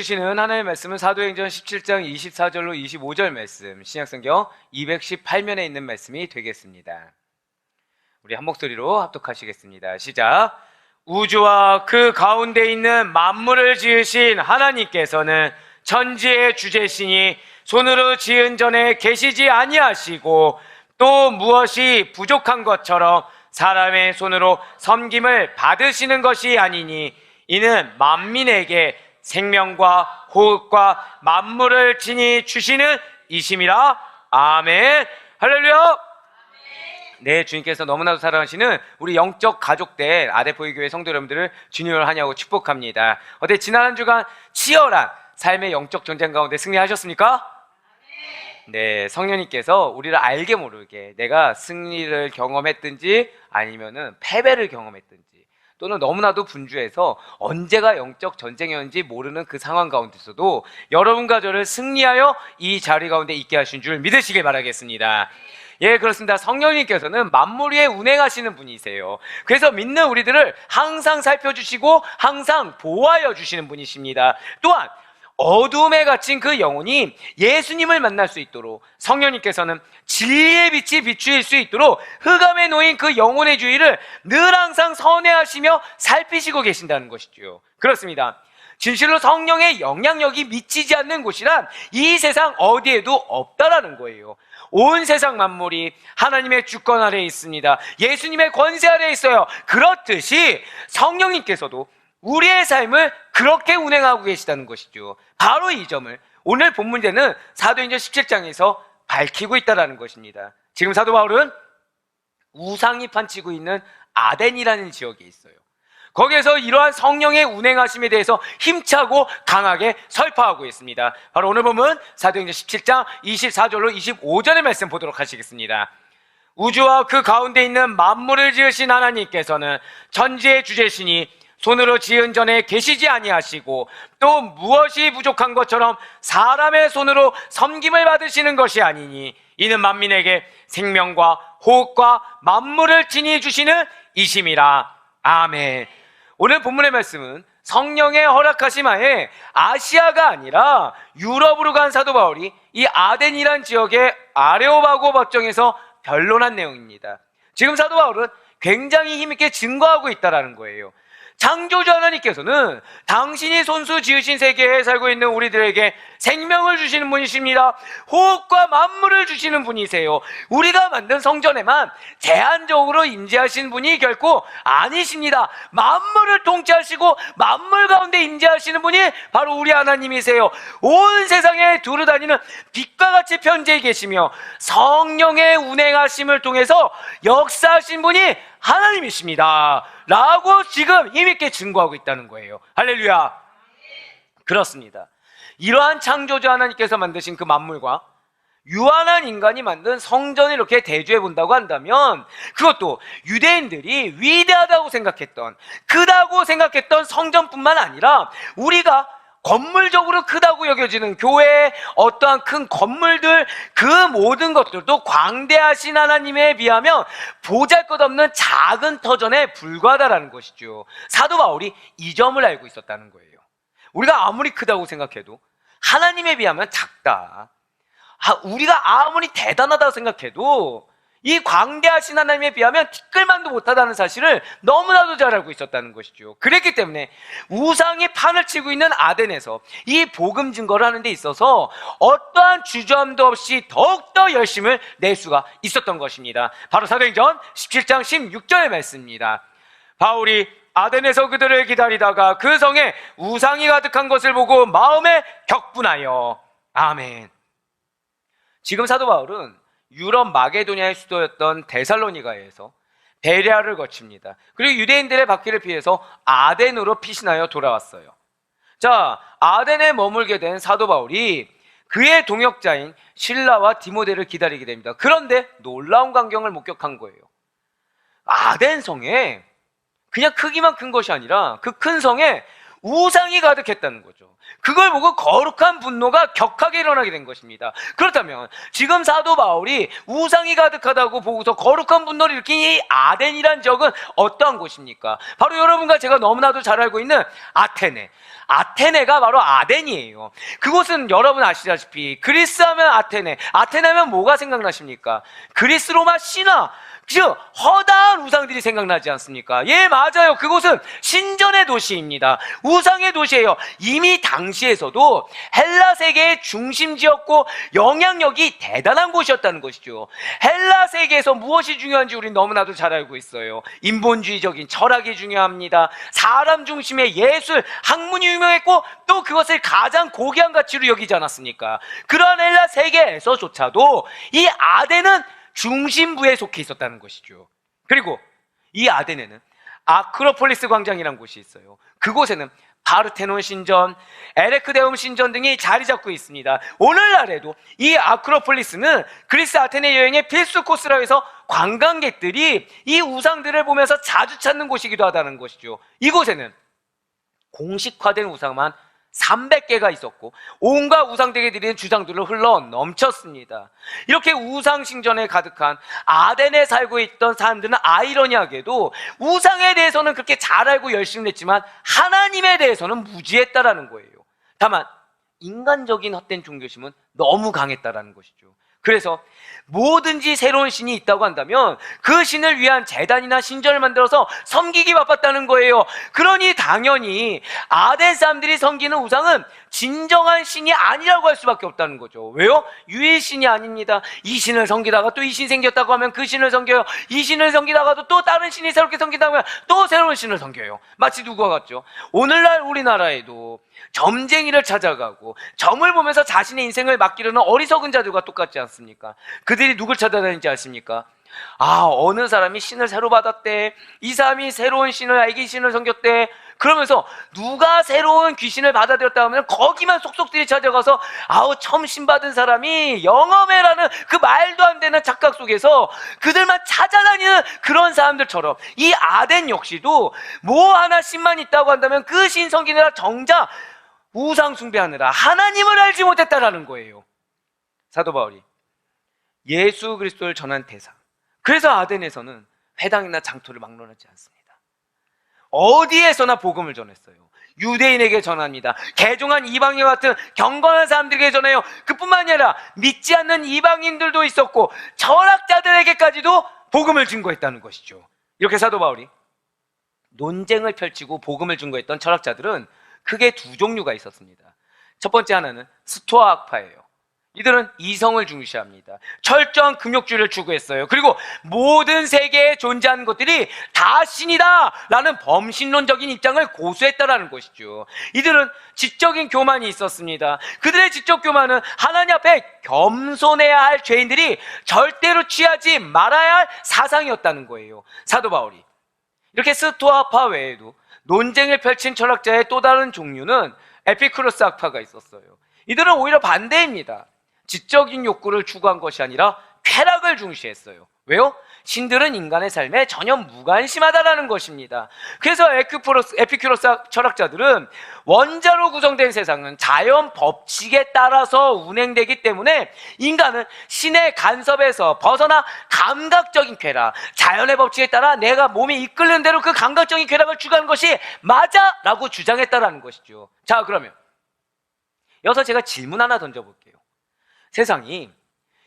주시는 하나님의 말씀은 사도행전 17장 24절로 25절 말씀, 신약성경 218면에 있는 말씀이 되겠습니다. 우리 한 목소리로 합독하시겠습니다. 시작. 우주와 그 가운데 있는 만물을 지으신 하나님께서는 천지의 주제시니 손으로 지은 전에 계시지 아니하시고 또 무엇이 부족한 것처럼 사람의 손으로 섬김을 받으시는 것이 아니니 이는 만민에게 생명과 호흡과 만물을 친히 주시는 이심이라. 아멘. 할렐루야. 네, 주님께서 너무나도 사랑하시는 우리 영적 가족들 아데포이교회 성도 여러분들을 주님을 환영하고 축복합니다. 어때 지난 한 주간 치열한 삶의 영적 전쟁 가운데 승리하셨습니까? 네, 성령님께서 우리를 알게 모르게 내가 승리를 경험했든지 아니면은 패배를 경험했든지 또는 너무나도 분주해서 언제가 영적 전쟁이었는지 모르는 그 상황 가운데서도 여러분과 저를 승리하여 이 자리 가운데 있게 하신 줄 믿으시길 바라겠습니다. 예, 그렇습니다. 성령님께서는 만물 위에 운행하시는 분이세요. 그래서 믿는 우리들을 항상 살펴주시고 항상 보호하여 주시는 분이십니다. 또한 어둠에 갇힌 그 영혼이 예수님을 만날 수 있도록 성령님께서는 진리의 빛이 비추일 수 있도록 흑암에 놓인 그 영혼의 주위를 늘 항상 선회하시며 살피시고 계신다는 것이죠. 그렇습니다. 진실로 성령의 영향력이 미치지 않는 곳이란 이 세상 어디에도 없다라는 거예요. 온 세상 만물이 하나님의 주권 아래에 있습니다. 예수님의 권세 아래에 있어요. 그렇듯이 성령님께서도 우리의 삶을 그렇게 운행하고 계시다는 것이죠. 바로 이 점을 오늘 본문제는 사도행전 17장에서 밝히고 있다는 것입니다. 지금 사도 바울은 우상이 판치고 있는 아덴이라는 지역에 있어요. 거기에서 이러한 성령의 운행하심에 대해서 힘차고 강하게 설파하고 있습니다. 바로 오늘 본문 사도행전 17장 24절로 25절의 말씀 보도록 하시겠습니다. 우주와 그 가운데 있는 만물을 지으신 하나님께서는 천지의 주제시니 손으로 지은 전에 계시지 아니하시고 또 무엇이 부족한 것처럼 사람의 손으로 섬김을 받으시는 것이 아니니 이는 만민에게 생명과 호흡과 만물을 친히 주시는 이심이라. 아멘. 오늘 본문의 말씀은 성령의 허락하심 하에 아시아가 아니라 유럽으로 간 사도 바울이 이 아덴이란 지역의 아레오바고 법정에서 변론한 내용입니다. 지금 사도 바울은 굉장히 힘있게 증거하고 있다는 거예요. 창조주 하나님께서는 당신이 손수 지으신 세계에 살고 있는 우리들에게 생명을 주시는 분이십니다. 호흡과 만물을 주시는 분이세요. 우리가 만든 성전에만 제한적으로 임재하신 분이 결코 아니십니다. 만물을 통치하시고 만물 가운데 임재하시는 분이 바로 우리 하나님이세요. 온 세상에 두루다니는 빛과 같이 편재해 계시며 성령의 운행하심을 통해서 역사하신 분이 하나님이십니다 라고 지금 힘있게 증거하고 있다는 거예요. 할렐루야. 그렇습니다. 이러한 창조주 하나님께서 만드신 그 만물과 유한한 인간이 만든 성전을 이렇게 대조해 본다고 한다면 그것도 유대인들이 위대하다고 생각했던, 크다고 생각했던 성전뿐만 아니라 우리가 건물적으로 크다고 여겨지는 교회, 어떠한 큰 건물들, 그 모든 것들도 광대하신 하나님에 비하면 보잘것없는 작은 터전에 불과하다라는 것이죠. 사도 바울이 이 점을 알고 있었다는 거예요. 우리가 아무리 크다고 생각해도 하나님에 비하면 작다. 우리가 아무리 대단하다고 생각해도 이 광대하신 하나님에 비하면 티끌만도 못하다는 사실을 너무나도 잘 알고 있었다는 것이죠. 그랬기 때문에 우상이 판을 치고 있는 아덴에서 이 복음 증거를 하는 데 있어서 어떠한 주저함도 없이 더욱더 열심을 낼 수가 있었던 것입니다. 바로 사도행전 17장 16절의 말씀입니다. 바울이 아덴에서 그들을 기다리다가 그 성에 우상이 가득한 것을 보고 마음에 격분하여. 아멘. 지금 사도 바울은 유럽 마게도니아의 수도였던 데살로니가에서 베레아를 거칩니다. 그리고 유대인들의 박해를 피해서 아덴으로 피신하여 돌아왔어요. 자, 아덴에 머물게 된 사도 바울이 그의 동역자인 실라와 디모데를 기다리게 됩니다. 그런데 놀라운 광경을 목격한 거예요. 아덴 성에 그냥 크기만 큰 것이 아니라 그 큰 성에 우상이 가득했다는 거죠. 그걸 보고 거룩한 분노가 격하게 일어나게 된 것입니다. 그렇다면 지금 사도 바울이 우상이 가득하다고 보고서 거룩한 분노를 일으킨 이 아덴이란 지역은 어떠한 곳입니까? 바로 여러분과 제가 너무나도 잘 알고 있는 아테네. 아테네가 바로 아덴이에요. 그곳은 여러분 아시다시피 그리스 하면 아테네, 아테네 하면 뭐가 생각나십니까? 그리스 로마 신화, 즉 허다한 우상들이 생각나지 않습니까? 예, 맞아요. 그곳은 신전의 도시입니다. 우상의 도시예요. 이미 당시에서도 헬라 세계의 중심지였고 영향력이 대단한 곳이었다는 것이죠. 헬라 세계에서 무엇이 중요한지 우리 너무나도 잘 알고 있어요. 인본주의적인 철학이 중요합니다. 사람 중심의 예술, 학문이 유명했고 또 그것을 가장 고귀한 가치로 여기지 않았습니까? 그러한 헬라 세계에서조차도 이 아덴은 중심부에 속해 있었다는 것이죠. 그리고 이 아덴에는 아크로폴리스 광장이라는 곳이 있어요. 그곳에는 파르테논 신전, 에레크데움 신전 등이 자리 잡고 있습니다. 오늘날에도 이 아크로폴리스는 그리스 아테네 여행의 필수 코스라 해서 관광객들이 이 우상들을 보면서 자주 찾는 곳이기도 하다는 것이죠. 이곳에는 공식화된 우상만 300개가 있었고 온갖 우상들에게 드리는 주장들로 흘러 넘쳤습니다. 이렇게 우상 신전에 가득한 아덴에 살고 있던 사람들은 아이러니하게도 우상에 대해서는 그렇게 잘 알고 열심히 했지만 하나님에 대해서는 무지했다라는 거예요. 다만 인간적인 헛된 종교심은 너무 강했다라는 것이죠. 그래서 뭐든지 새로운 신이 있다고 한다면 그 신을 위한 제단이나 신전을 만들어서 섬기기 바빴다는 거예요. 그러니 당연히 아덴 사람들이 섬기는 우상은 진정한 신이 아니라고 할 수밖에 없다는 거죠. 왜요? 유일신이 아닙니다. 이 신을 섬기다가 또 이 신 생겼다고 하면 그 신을 섬겨요. 이 신을 섬기다가도 또 다른 신이 새롭게 섬긴다고 하면 또 새로운 신을 섬겨요. 마치 누구와 같죠? 오늘날 우리나라에도 점쟁이를 찾아가고 점을 보면서 자신의 인생을 맡기려는 어리석은 자들과 똑같지 않습니까? 그들이 누굴 찾아다니는지 아십니까? 어느 사람이 신을 새로 받았대, 이 사람이 새로운 신을, 애기 신을 섬겼대. 그러면서 누가 새로운 귀신을 받아들였다 하면 거기만 속속들이 찾아가서 처음 신받은 사람이 영험해라는 그 말도 안 되는 착각 속에서 그들만 찾아다니는 그런 사람들처럼 이 아덴 역시도 뭐 하나 신만 있다고 한다면 그 신 섬기느라 정작 우상 숭배하느라 하나님을 알지 못했다라는 거예요. 사도 바울이 예수 그리스도를 전한 대상, 그래서 아덴에서는 회당이나 장터를 막론하지 않습니다. 어디에서나 복음을 전했어요. 유대인에게 전합니다. 개종한 이방인 같은 경건한 사람들에게 전해요. 그뿐만이 아니라 믿지 않는 이방인들도 있었고 철학자들에게까지도 복음을 증거했다는 것이죠. 이렇게 사도 바울이 논쟁을 펼치고 복음을 증거했던 철학자들은 크게 두 종류가 있었습니다. 첫 번째 하나는 스토아 학파예요. 이들은 이성을 중시합니다. 철저한 금욕주의를 추구했어요. 그리고 모든 세계에 존재하는 것들이 다 신이다 라는 범신론적인 입장을 고수했다라는 것이죠. 이들은 지적인 교만이 있었습니다. 그들의 지적 교만은 하나님 앞에 겸손해야 할 죄인들이 절대로 취하지 말아야 할 사상이었다는 거예요. 사도 바울이 이렇게 스토아파 외에도 논쟁을 펼친 철학자의 또 다른 종류는 에피쿠로스 학파가 있었어요. 이들은 오히려 반대입니다. 지적인 욕구를 추구한 것이 아니라 쾌락을 중시했어요. 왜요? 신들은 인간의 삶에 전혀 무관심하다라는 것입니다. 그래서 에피큐로스 철학자들은 원자로 구성된 세상은 자연 법칙에 따라서 운행되기 때문에 인간은 신의 간섭에서 벗어나 감각적인 쾌락, 자연의 법칙에 따라 내가 몸이 이끌는 대로 그 감각적인 쾌락을 추구하는 것이 맞아! 라고 주장했다라는 것이죠. 자, 그러면 여기서 제가 질문 하나 던져볼게요. 세상이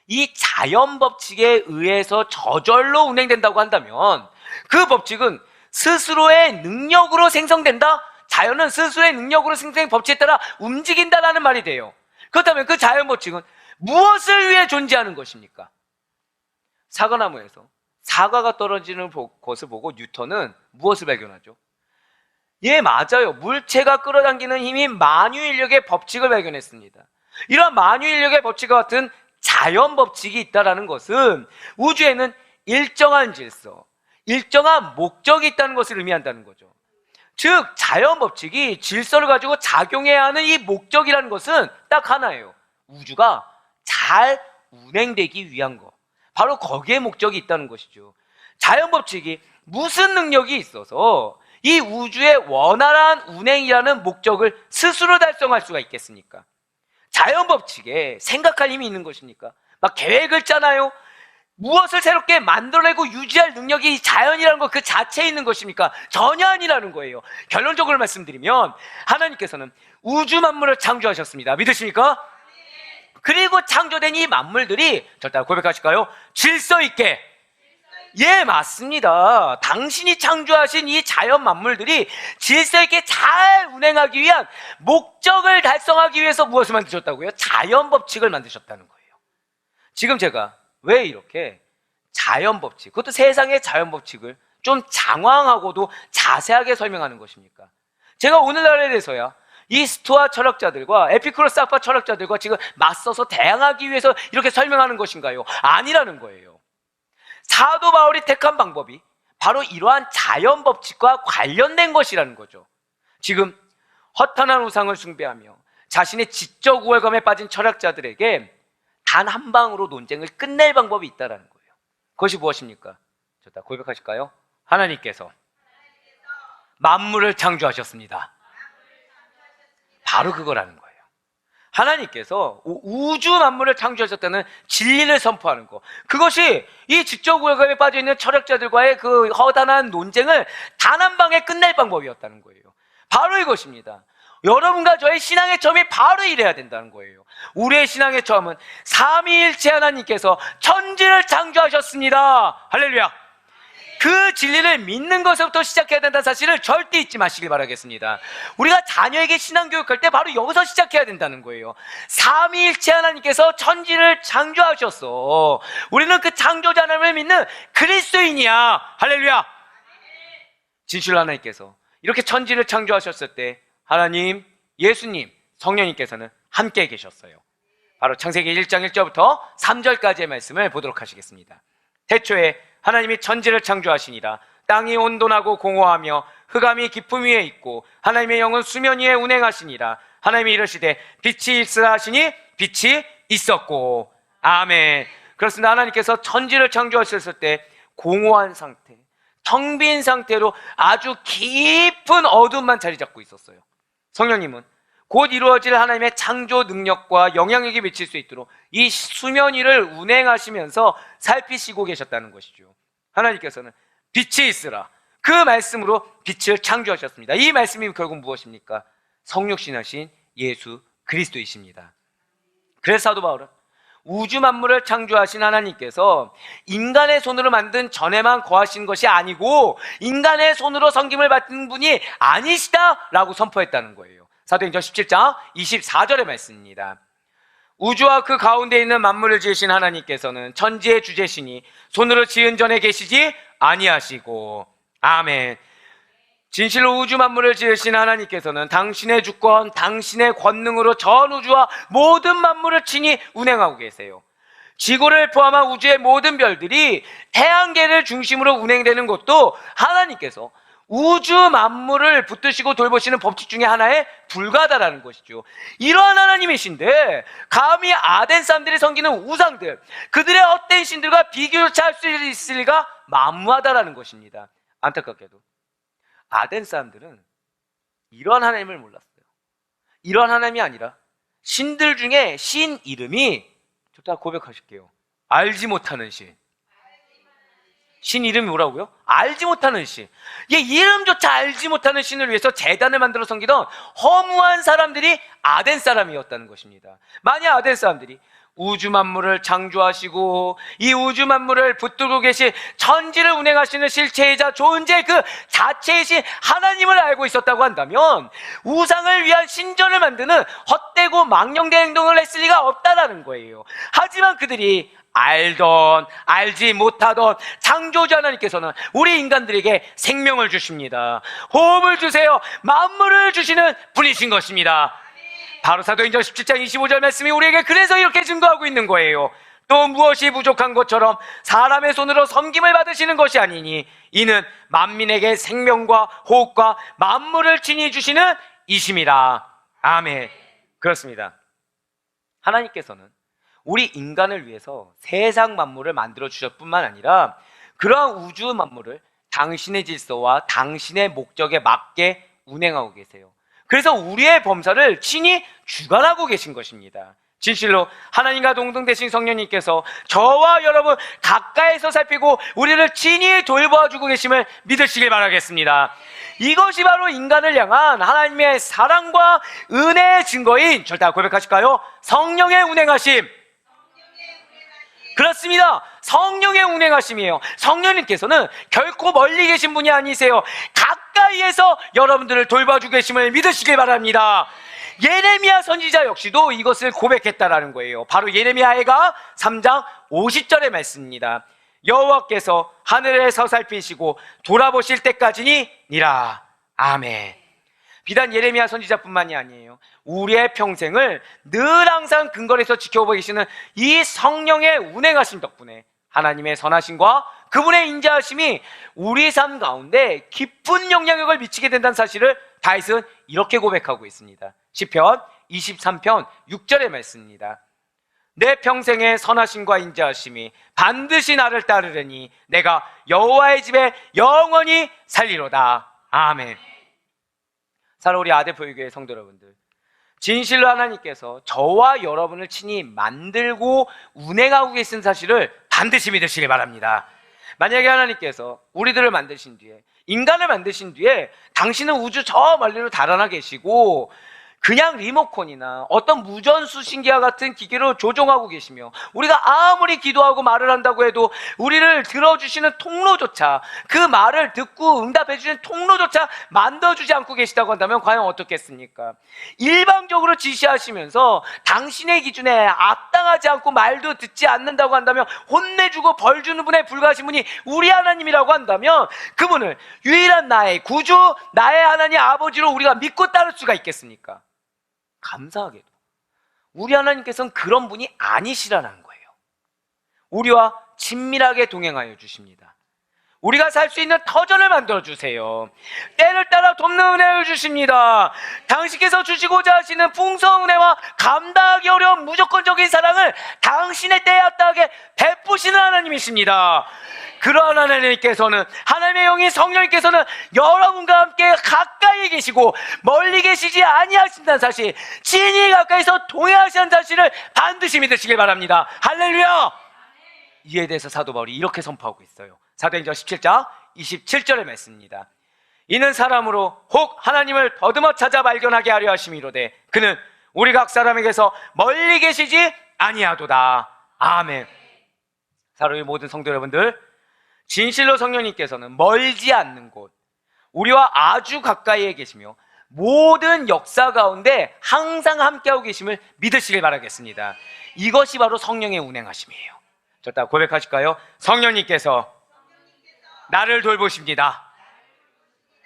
이 자연 법칙에 의해서 저절로 운행된다고 한다면 그 법칙은 스스로의 능력으로 생성된다? 자연은 스스로의 능력으로 생성된 법칙에 따라 움직인다라는 말이 돼요. 그렇다면 그 자연 법칙은 무엇을 위해 존재하는 것입니까? 사과나무에서 사과가 떨어지는 것을 보고 뉴턴은 무엇을 발견하죠? 예, 맞아요. 물체가 끌어당기는 힘인 만유인력의 법칙을 발견했습니다. 이러한 만유인력의 법칙과 같은 자연 법칙이 있다는 것은 우주에는 일정한 질서, 일정한 목적이 있다는 것을 의미한다는 거죠. 즉 자연 법칙이 질서를 가지고 작용해야 하는 이 목적이라는 것은 딱 하나예요. 우주가 잘 운행되기 위한 것, 바로 거기에 목적이 있다는 것이죠. 자연 법칙이 무슨 능력이 있어서 이 우주의 원활한 운행이라는 목적을 스스로 달성할 수가 있겠습니까? 자연 법칙에 생각할 힘이 있는 것입니까? 막 계획을 짜나요? 무엇을 새롭게 만들어내고 유지할 능력이 자연이라는 것 그 자체에 있는 것입니까? 전혀 아니라는 거예요. 결론적으로 말씀드리면 하나님께서는 우주 만물을 창조하셨습니다. 믿으십니까? 그리고 창조된 이 만물들이 절대 고백하실까요? 질서 있게. 예, 맞습니다. 당신이 창조하신 이 자연 만물들이 질서 있게 잘 운행하기 위한 목적을 달성하기 위해서 무엇을 만드셨다고요? 자연 법칙을 만드셨다는 거예요. 지금 제가 왜 이렇게 자연 법칙, 그것도 세상의 자연 법칙을 좀 장황하고도 자세하게 설명하는 것입니까? 제가 오늘날에 대해서야 이 스토아 철학자들과 에피쿠로스 학파 철학자들과 지금 맞서서 대항하기 위해서 이렇게 설명하는 것인가요? 아니라는 거예요. 사도 바울이 택한 방법이 바로 이러한 자연 법칙과 관련된 것이라는 거죠. 지금 허탄한 우상을 숭배하며 자신의 지적 우월감에 빠진 철학자들에게 단 한 방으로 논쟁을 끝낼 방법이 있다는 거예요. 그것이 무엇입니까? 다 고백하실까요? 하나님께서 만물을 창조하셨습니다. 바로 그거라는 거예요. 하나님께서 우주 만물을 창조하셨다는 진리를 선포하는 거, 그것이 이 지적 우월감에 빠져있는 철학자들과의 그 허단한 논쟁을 단 한 방에 끝낼 방법이었다는 거예요. 바로 이것입니다. 여러분과 저의 신앙의 처음이 바로 이래야 된다는 거예요. 우리의 신앙의 처음은 삼위일체 하나님께서 천지를 창조하셨습니다. 할렐루야. 그 진리를 믿는 것부터 시작해야 된다는 사실을 절대 잊지 마시길 바라겠습니다. 우리가 자녀에게 신앙교육할 때 바로 여기서 시작해야 된다는 거예요. 삼위일체 하나님께서 천지를 창조하셨어. 우리는 그 창조자 하나님을 믿는 그리스도인이야. 할렐루야. 진실로 하나님께서 이렇게 천지를 창조하셨을 때 하나님, 예수님, 성령님께서는 함께 계셨어요. 바로 창세기 1장 1절부터 3절까지의 말씀을 보도록 하시겠습니다. 태초에 하나님이 천지를 창조하시니라. 땅이 온돈하고 공허하며 흑암이 깊음 위에 있고 하나님의 영은 수면 위에 운행하시니라. 하나님이 이르시되 빛이 있으라 하시니 빛이 있었고. 아멘. 그렇습니다. 하나님께서 천지를 창조하셨을 때 공허한 상태, 텅 빈 상태로 아주 깊은 어둠만 자리 잡고 있었어요. 성령님은 곧 이루어질 하나님의 창조 능력과 영향력이 미칠 수 있도록 이 수면 위를 운행하시면서 살피시고 계셨다는 것이죠. 하나님께서는 빛이 있으라, 그 말씀으로 빛을 창조하셨습니다. 이 말씀이 결국 무엇입니까? 성육신하신 예수 그리스도이십니다. 그래서 사도 바울은 우주 만물을 창조하신 하나님께서 인간의 손으로 만든 전에만 거하신 것이 아니고 인간의 손으로 섬김을 받는 분이 아니시다라고 선포했다는 거예요. 사도행전 17장 24절의 말씀입니다. 우주와 그 가운데 있는 만물을 지으신 하나님께서는 천지의 주제시니 손으로 지은 전에 계시지 아니하시고. 아멘. 진실로 우주 만물을 지으신 하나님께서는 당신의 주권, 당신의 권능으로 전 우주와 모든 만물을 친히 운행하고 계세요. 지구를 포함한 우주의 모든 별들이 태양계를 중심으로 운행되는 것도 하나님께서 우주 만물을 붙드시고 돌보시는 법칙 중에 하나에 불과하다라는 것이죠. 이러한 하나님이신데 감히 아덴 사람들이 섬기는 우상들, 그들의 헛된 신들과 비교조차 할 수 있을 리가 만무하다라는 것입니다. 안타깝게도 아덴 사람들은 이러한 하나님을 몰랐어요. 이러한 하나님이 아니라 신들 중에 신 이름이, 저 고백하실게요, 알지 못하는 신. 신 이름이 뭐라고요? 알지 못하는 신. 얘 이름조차 알지 못하는 신을 위해서 제단을 만들어 섬기던 허무한 사람들이 아덴 사람이었다는 것입니다. 만약 아덴 사람들이 우주 만물을 창조하시고 이 우주 만물을 붙들고 계신 천지를 운행하시는 실체이자 존재 그 자체이신 하나님을 알고 있었다고 한다면 우상을 위한 신전을 만드는 헛되고 망령된 행동을 했을 리가 없다라는 거예요. 하지만 그들이 알던 알지 못하던 창조자 하나님께서는 우리 인간들에게 생명을 주십니다. 호흡을 주세요. 만물을 주시는 분이신 것입니다. 바로 사도행전 17장 25절 말씀이 우리에게 그래서 이렇게 증거하고 있는 거예요. 또 무엇이 부족한 것처럼 사람의 손으로 섬김을 받으시는 것이 아니니 이는 만민에게 생명과 호흡과 만물을 친히 주시는 이심이라. 아멘. 그렇습니다. 하나님께서는 우리 인간을 위해서 세상 만물을 만들어 주셨을 뿐만 아니라 그러한 우주 만물을 당신의 질서와 당신의 목적에 맞게 운행하고 계세요. 그래서 우리의 범사를 친히 주관하고 계신 것입니다. 진실로 하나님과 동등되신 성령님께서 저와 여러분 가까이서 살피고 우리를 친히 돌보아주고 계심을 믿으시길 바라겠습니다. 이것이 바로 인간을 향한 하나님의 사랑과 은혜의 증거인, 절대 고백하실까요? 성령의 운행하심. 그렇습니다. 성령의 운행하심이에요. 성령님께서는 결코 멀리 계신 분이 아니세요. 가까이에서 여러분들을 돌봐주고 계심을 믿으시길 바랍니다. 예레미야 선지자 역시도 이것을 고백했다라는 거예요. 바로 예레미야가 3장 50절의 말씀입니다. 여호와께서 하늘에서 살피시고 돌아보실 때까지니라. 아멘. 비단 예레미야 선지자뿐만이 아니에요. 우리의 평생을 늘 항상 근거리에서 지켜보고 계시는 이 성령의 운행하심 덕분에 하나님의 선하심과 그분의 인자하심이 우리 삶 가운데 깊은 영향력을 미치게 된다는 사실을 다윗은 이렇게 고백하고 있습니다. 시편 23편 6절의 말씀입니다. 내 평생의 선하심과 인자하심이 반드시 나를 따르려니 내가 여호와의 집에 영원히 살리로다. 아멘. 사랑 우리 아대표교회 성도 여러분들, 진실로 하나님께서 저와 여러분을 친히 만들고 운행하고 계신 사실을 반드시 믿으시길 바랍니다. 만약에 하나님께서 우리들을 만드신 뒤에, 인간을 만드신 뒤에 당신은 우주 저 멀리로 달아나 계시고 그냥 리모컨이나 어떤 무전수신기와 같은 기계로 조종하고 계시며 우리가 아무리 기도하고 말을 한다고 해도 우리를 들어주시는 통로조차, 그 말을 듣고 응답해주시는 통로조차 만들어주지 않고 계시다고 한다면 과연 어떻겠습니까? 일방적으로 지시하시면서 당신의 기준에 합당하지 않고 말도 듣지 않는다고 한다면, 혼내주고 벌주는 분에 불과하신 분이 우리 하나님이라고 한다면 그분을 유일한 나의 구주, 나의 하나님 아버지로 우리가 믿고 따를 수가 있겠습니까? 감사하게도 우리 하나님께서는 그런 분이 아니시라는 거예요. 우리와 친밀하게 동행하여 주십니다. 우리가 살 수 있는 터전을 만들어 주세요. 때를 따라 돕는 은혜를 주십니다. 당신께서 주시고자 하시는 풍성한 은혜와 감당하기 어려운 무조건적인 사랑을 당신의 때에 합당하게 베푸시는 하나님이십니다. 그러한 하나님께서는, 하나님의 영이 성령님께서는 여러분과 함께 가까이 계시고 멀리 계시지 아니하신다는 사실, 친히 가까이서 동행하시는 사실을 반드시 믿으시길 바랍니다. 할렐루야! 이에 대해서 사도 바울이 이렇게 선포하고 있어요. 사도행전 17장 27절의 말씀입니다. 이는 사람으로 혹 하나님을 더듬어 찾아 발견하게 하려 하심이로되 그는 우리 각 사람에게서 멀리 계시지 아니하도다. 아멘. 사랑의 모든 성도 여러분들, 진실로 성령님께서는 멀지 않는 곳, 우리와 아주 가까이에 계시며 모든 역사 가운데 항상 함께하고 계심을 믿으시길 바라겠습니다. 이것이 바로 성령의 운행하심이에요. 자, 고백하실까요? 성령님께서 나를 돌보십니다.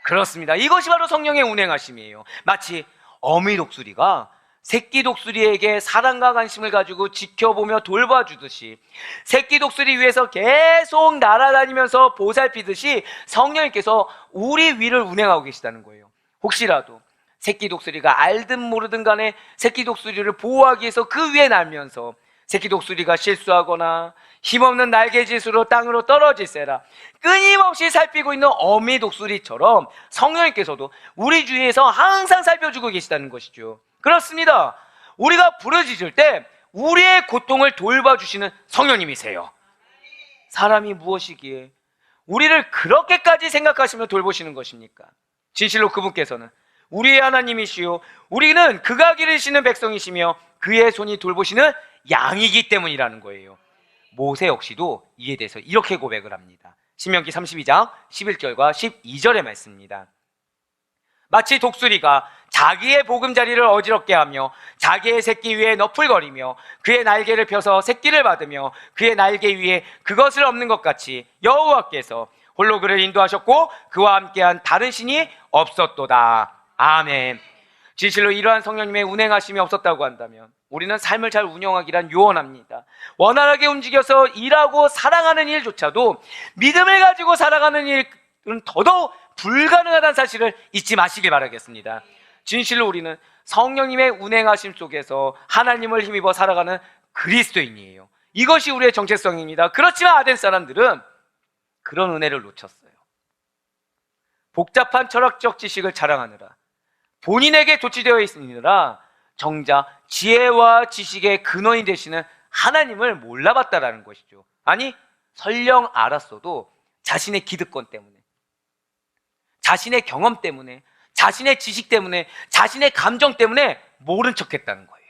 그렇습니다. 이것이 바로 성령의 운행하심이에요. 마치 어미 독수리가 새끼 독수리에게 사랑과 관심을 가지고 지켜보며 돌봐주듯이, 새끼 독수리 위에서 계속 날아다니면서 보살피듯이 성령님께서 우리 위를 운행하고 계시다는 거예요. 혹시라도 새끼 독수리가 알든 모르든 간에 새끼 독수리를 보호하기 위해서 그 위에 날면서 새끼 독수리가 실수하거나 힘없는 날개짓으로 땅으로 떨어질세라 끊임없이 살피고 있는 어미 독수리처럼 성령님께서도 우리 주위에서 항상 살펴주고 계시다는 것이죠. 그렇습니다. 우리가 부르짖을 때 우리의 고통을 돌봐주시는 성령님이세요. 사람이 무엇이기에 우리를 그렇게까지 생각하시며 돌보시는 것입니까? 진실로 그분께서는 우리의 하나님이시요 우리는 그가 기르시는 백성이시며 그의 손이 돌보시는 양이기 때문이라는 거예요. 모세 역시도 이에 대해서 이렇게 고백을 합니다. 신명기 32장 11절과 12절의 말씀입니다. 마치 독수리가 자기의 보금자리를 어지럽게 하며 자기의 새끼 위에 너풀거리며 그의 날개를 펴서 새끼를 받으며 그의 날개 위에 그것을 엎는 것 같이 여호와께서 홀로 그를 인도하셨고 그와 함께한 다른 신이 없었도다. 아멘. 진실로 이러한 성령님의 운행하심이 없었다고 한다면 우리는 삶을 잘 운영하기란 요원합니다. 원활하게 움직여서 일하고 사랑하는 일조차도 믿음을 가지고 살아가는 일은 더더욱 불가능하다는 사실을 잊지 마시길 바라겠습니다. 진실로 우리는 성령님의 운행하심 속에서 하나님을 힘입어 살아가는 그리스도인이에요. 이것이 우리의 정체성입니다. 그렇지만 아덴 사람들은 그런 은혜를 놓쳤어요. 복잡한 철학적 지식을 자랑하느라, 본인에게 도취되어 있으니라 정작 지혜와 지식의 근원이 되시는 하나님을 몰라봤다라는 것이죠. 아니, 설령 알았어도 자신의 기득권 때문에, 자신의 경험 때문에, 자신의 지식 때문에, 자신의 감정 때문에 모른 척했다는 거예요.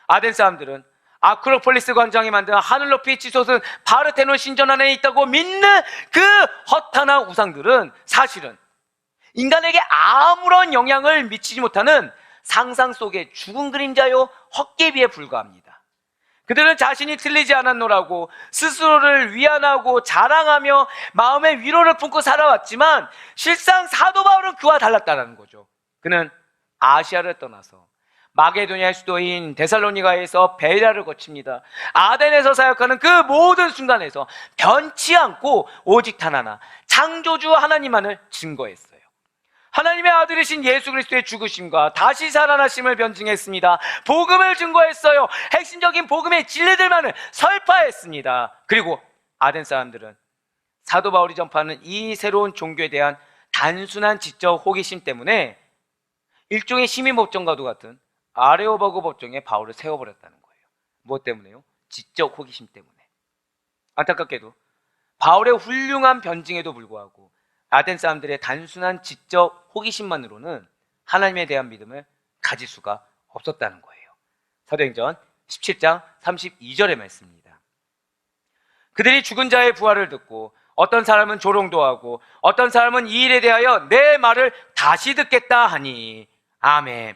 아덴 사람들은 아크로폴리스 광장이 만든 하늘 높이 치솟은 파르테논 신전 안에 있다고 믿는 그 허탄한 우상들은 사실은 인간에게 아무런 영향을 미치지 못하는 상상 속의 죽은 그림자요 헛개비에 불과합니다. 그들은 자신이 틀리지 않았노라고 스스로를 위안하고 자랑하며 마음의 위로를 품고 살아왔지만 실상 사도 바울은 그와 달랐다는 거죠. 그는 아시아를 떠나서 마게도니아의 수도인 데살로니가에서 베레아를 거칩니다. 아덴에서 사역하는 그 모든 순간에서 변치 않고 오직 단 하나, 창조주 하나님만을 증거했어요. 하나님의 아들이신 예수 그리스도의 죽으심과 다시 살아나심을 변증했습니다. 복음을 증거했어요. 핵심적인 복음의 진리들만을 설파했습니다. 그리고 아덴 사람들은 사도 바울이 전파하는 이 새로운 종교에 대한 단순한 지적 호기심 때문에 일종의 시민법정과도 같은 아레오바고 법정에 바울을 세워버렸다는 거예요. 무엇 때문에요? 지적 호기심 때문에. 안타깝게도 바울의 훌륭한 변증에도 불구하고 아덴 사람들의 단순한 지적 호기심만으로는 하나님에 대한 믿음을 가질 수가 없었다는 거예요. 사도행전 17장 32절의 말씀입니다. 그들이 죽은 자의 부활을 듣고 어떤 사람은 조롱도 하고 어떤 사람은 이 일에 대하여 내 말을 다시 듣겠다 하니 아멘.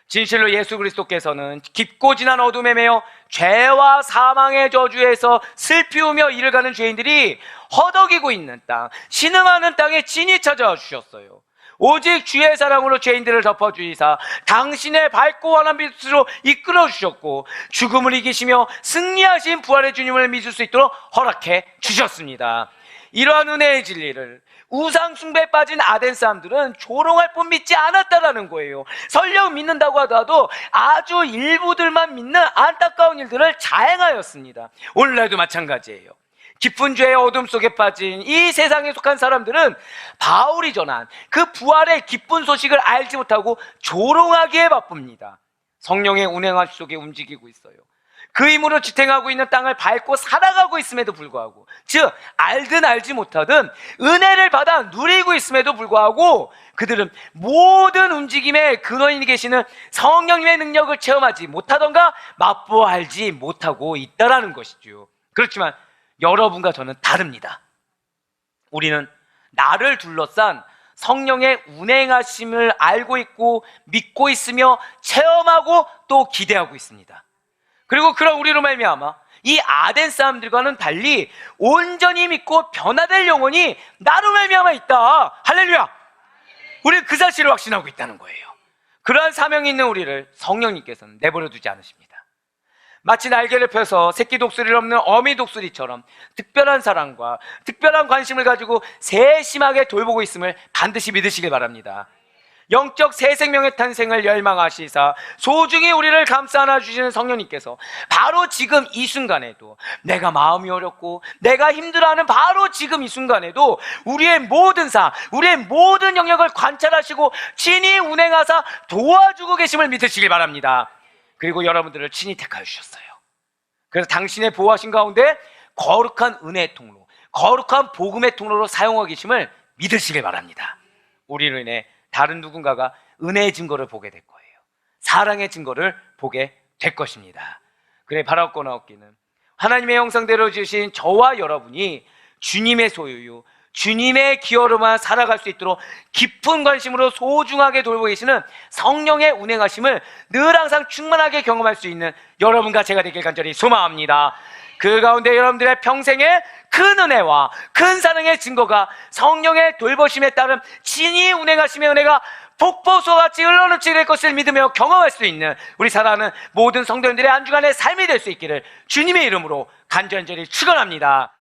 진실로 예수 그리스도께서는 깊고 진한 어둠에 매여 죄와 사망의 저주에서 슬피우며 이를 가는 죄인들이 허덕이고 있는 땅, 신음하는 땅에 친히 찾아와 주셨어요. 오직 주의 사랑으로 죄인들을 덮어주이사 당신의 밝고 환한 빛으로 이끌어 주셨고 죽음을 이기시며 승리하신 부활의 주님을 믿을 수 있도록 허락해 주셨습니다. 이러한 은혜의 진리를 우상 숭배에 빠진 아덴 사람들은 조롱할 뿐 믿지 않았다라는 거예요. 설령 믿는다고 하더라도 아주 일부들만 믿는 안타까운 일들을 자행하였습니다. 오늘날도 마찬가지예요. 깊은 죄의 어둠 속에 빠진 이 세상에 속한 사람들은 바울이 전한 그 부활의 기쁜 소식을 알지 못하고 조롱하기에 바쁩니다. 성령의 운행함 속에 움직이고 있어요. 그 힘으로 지탱하고 있는 땅을 밟고 살아가고 있음에도 불구하고, 즉 알든 알지 못하든 은혜를 받아 누리고 있음에도 불구하고 그들은 모든 움직임의 근원이 계시는 성령님의 능력을 체험하지 못하던가 맛보아 알지 못하고 있다라는 것이죠. 그렇지만 여러분과 저는 다릅니다. 우리는 나를 둘러싼 성령의 운행하심을 알고 있고 믿고 있으며 체험하고 또 기대하고 있습니다. 그리고 그런 우리로 말미암아 이 아덴 사람들과는 달리 온전히 믿고 변화될 영혼이 나로 말미암아 있다. 할렐루야. 우리는 그 사실을 확신하고 있다는 거예요. 그러한 사명이 있는 우리를 성령님께서는 내버려 두지 않으십니다. 마치 날개를 펴서 새끼 독수리를 없는 어미 독수리처럼 특별한 사랑과 특별한 관심을 가지고 세심하게 돌보고 있음을 반드시 믿으시길 바랍니다. 영적 새 생명의 탄생을 열망하시사 소중히 우리를 감싸 안아주시는 성령님께서 바로 지금 이 순간에도 내가 마음이 어렵고 내가 힘들어하는 바로 지금 이 순간에도 우리의 모든 우리의 모든 영역을 관찰하시고 친히 운행하사 도와주고 계심을 믿으시길 바랍니다. 그리고 여러분들을 친히 택하여 주셨어요. 그래서 당신의 보호하신 가운데 거룩한 은혜의 통로, 거룩한 복음의 통로로 사용하고 계심을 믿으시길 바랍니다. 우리로 인해 다른 누군가가 은혜의 증거를 보게 될 거예요. 사랑의 증거를 보게 될 것입니다. 그래 바라옵고 나옵기는 하나님의 형상대로 지으신 저와 여러분이 주님의 소유요, 주님의 기여로만 살아갈 수 있도록 깊은 관심으로 소중하게 돌보고 계시는 성령의 운행하심을 늘 항상 충만하게 경험할 수 있는 여러분과 제가 되길 간절히 소망합니다. 그 가운데 여러분들의 평생에 큰 은혜와 큰 사랑의 증거가 성령의 돌보심에 따른 친히 운행하심의 은혜가 폭포수같이 흘러넘치게 될 것을 믿으며 경험할 수 있는 우리 사랑하는 모든 성도님들의 한 주간의 삶이 될 수 있기를 주님의 이름으로 간절히 축원합니다.